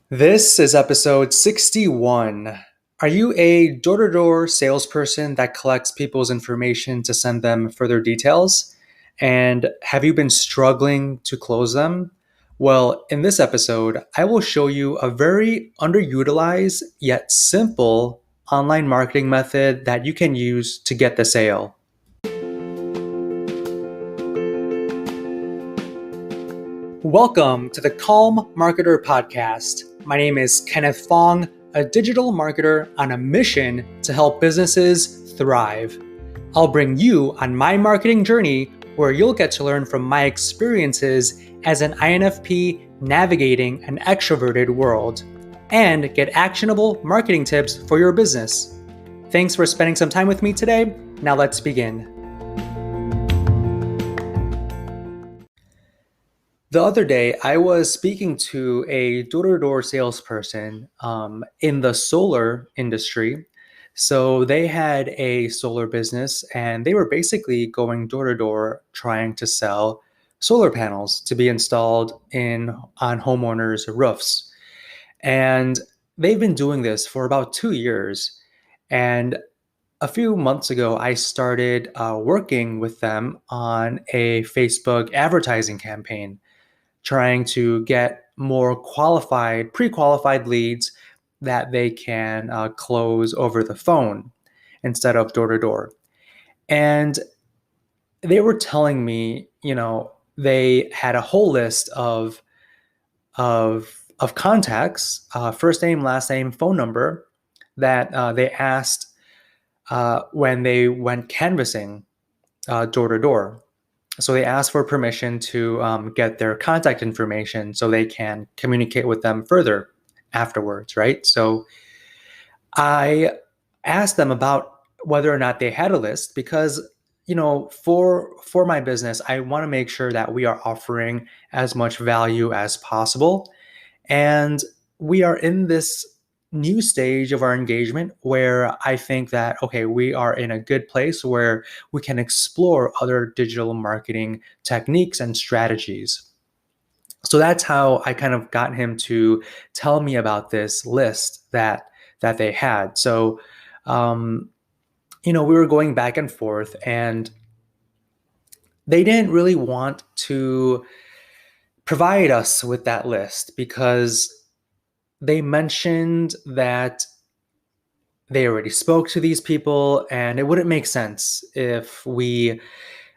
This is episode 61. Are you a door to door salesperson that collects people's information to send them further details? And have you been struggling to close them? Well, in this episode, I will show you a very underutilized yet simple online marketing method that you can use to get the sale. Welcome to the Calm Marketer Podcast. My name is Kenneth Fong, a digital marketer on a mission to help businesses thrive. I'll bring you on my marketing journey where you'll get to learn from my experiences as an INFP navigating an extroverted world and get actionable marketing tips for your business. Thanks for spending some time with me today. Now let's begin. The other day, I was speaking to a door-to-door salesperson in the solar industry. So they had a solar business and they were basically going door to door trying to sell solar panels to be installed on homeowners' roofs. And they've been doing this for about 2 years. And a few months ago, I started working with them on a Facebook advertising campaign trying to get more pre-qualified leads that they can close over the phone instead of door to door. And they were telling me, they had a whole list of contacts, first name, last name, phone number that they asked when they went canvassing door to door. So they asked for permission to get their contact information so they can communicate with them further afterwards, right? So I asked them about whether or not they had a list because, for my business, I want to make sure that we are offering as much value as possible. And we are in this new stage of our engagement where I think that, okay, we are in a good place where we can explore other digital marketing techniques and strategies. So that's how I kind of got him to tell me about this list that they had. So, we were going back and forth, and they didn't really want to provide us with that list because they mentioned that they already spoke to these people and it wouldn't make sense if we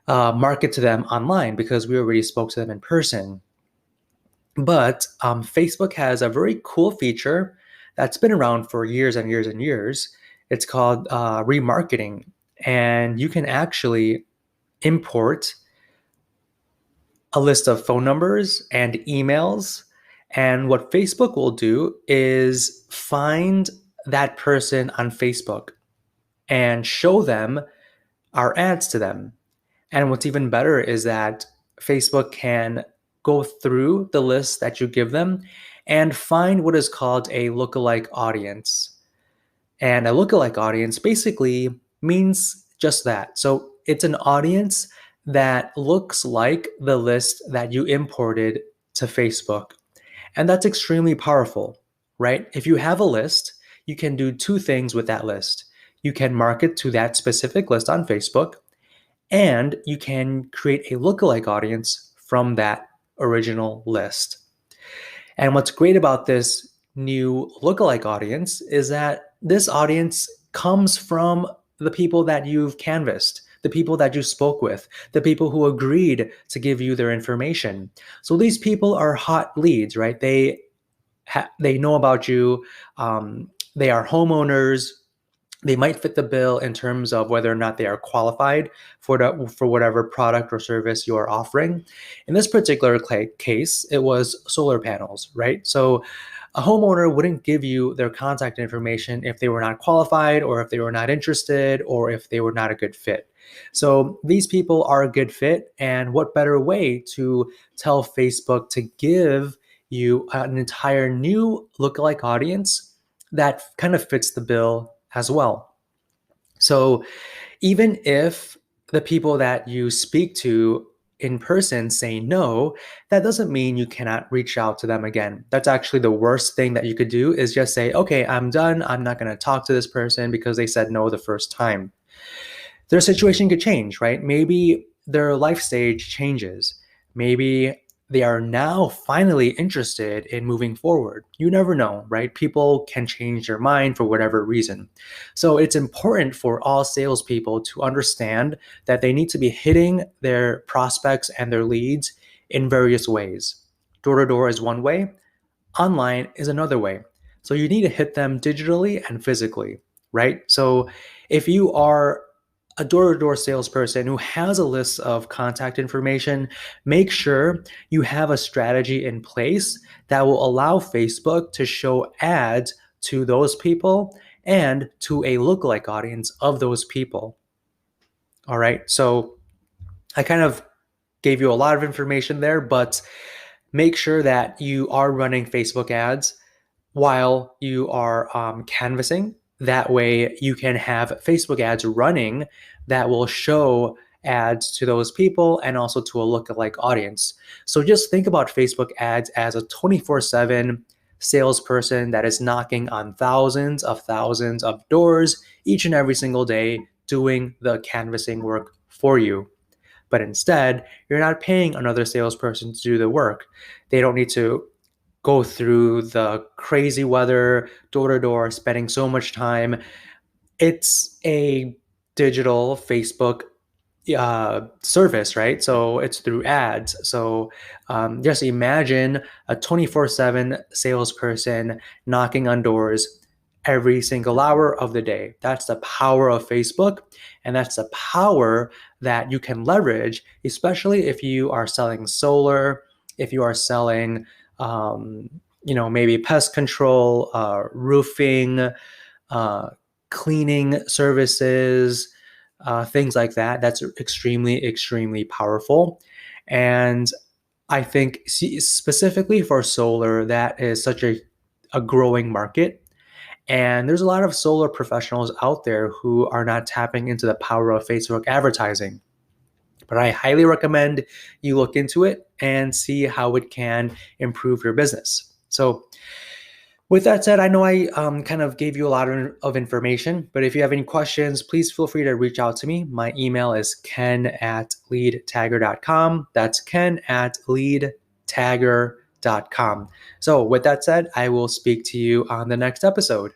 market to them online because we already spoke to them in person. But Facebook has a very cool feature that's been around for years and years and years. It's called remarketing, and you can actually import a list of phone numbers and emails. And what Facebook will do is find that person on Facebook and show them our ads to them. And what's even better is that Facebook can go through the list that you give them and find what is called a lookalike audience. And a lookalike audience basically means just that. So it's an audience that looks like the list that you imported to Facebook. And that's extremely powerful, right? If you have a list, you can do two things with that list. You can market to that specific list on Facebook, and you can create a lookalike audience from that original list. And what's great about this new lookalike audience is that this audience comes from the people that you've canvassed, the people that you spoke with, the people who agreed to give you their information. So these people are hot leads, right? They know about you. They are homeowners. They might fit the bill in terms of whether or not they are qualified for whatever product or service you are offering. In this particular case, it was solar panels, right? So a homeowner wouldn't give you their contact information if they were not qualified or if they were not interested or if they were not a good fit. So these people are a good fit, and what better way to tell Facebook to give you an entire new lookalike audience that kind of fits the bill as well. So even if the people that you speak to in person say no, that doesn't mean you cannot reach out to them again. That's actually the worst thing that you could do, is just say, okay, I'm done. I'm not going to talk to this person because they said no the first time. Their situation could change, right? Maybe their life stage changes. Maybe they are now finally interested in moving forward. You never know, right? People can change their mind for whatever reason. So it's important for all salespeople to understand that they need to be hitting their prospects and their leads in various ways. Door to door is one way, online is another way. So you need to hit them digitally and physically, right? So if you are a door-to-door salesperson who has a list of contact information, make sure you have a strategy in place that will allow Facebook to show ads to those people and to a lookalike audience of those people. All right. So I kind of gave you a lot of information there, but make sure that you are running Facebook ads while you are canvassing. That way, you can have Facebook ads running that will show ads to those people and also to a lookalike audience. So just think about Facebook ads as a 24/7 salesperson that is knocking on thousands of doors each and every single day, doing the canvassing work for you. But instead, you're not paying another salesperson to do the work. They don't need to go through the crazy weather, door to door, spending so much time. It's a digital Facebook service, right? So it's through ads. So just imagine a 24/7 salesperson knocking on doors every single hour of the day. That's the power of Facebook. And that's the power that you can leverage, especially if you are selling solar, if you are selling, maybe pest control, roofing, uh, cleaning services, things like that. That's extremely, extremely powerful. And I think specifically for solar, that is such a growing market. And there's a lot of solar professionals out there who are not tapping into the power of Facebook advertising. But I highly recommend you look into it and see how it can improve your business. So, with that said, I know I kind of gave you a lot of information, but if you have any questions, please feel free to reach out to me. My email is ken@leadtagger.com. That's ken@leadtagger.com. So, with that said, I will speak to you on the next episode.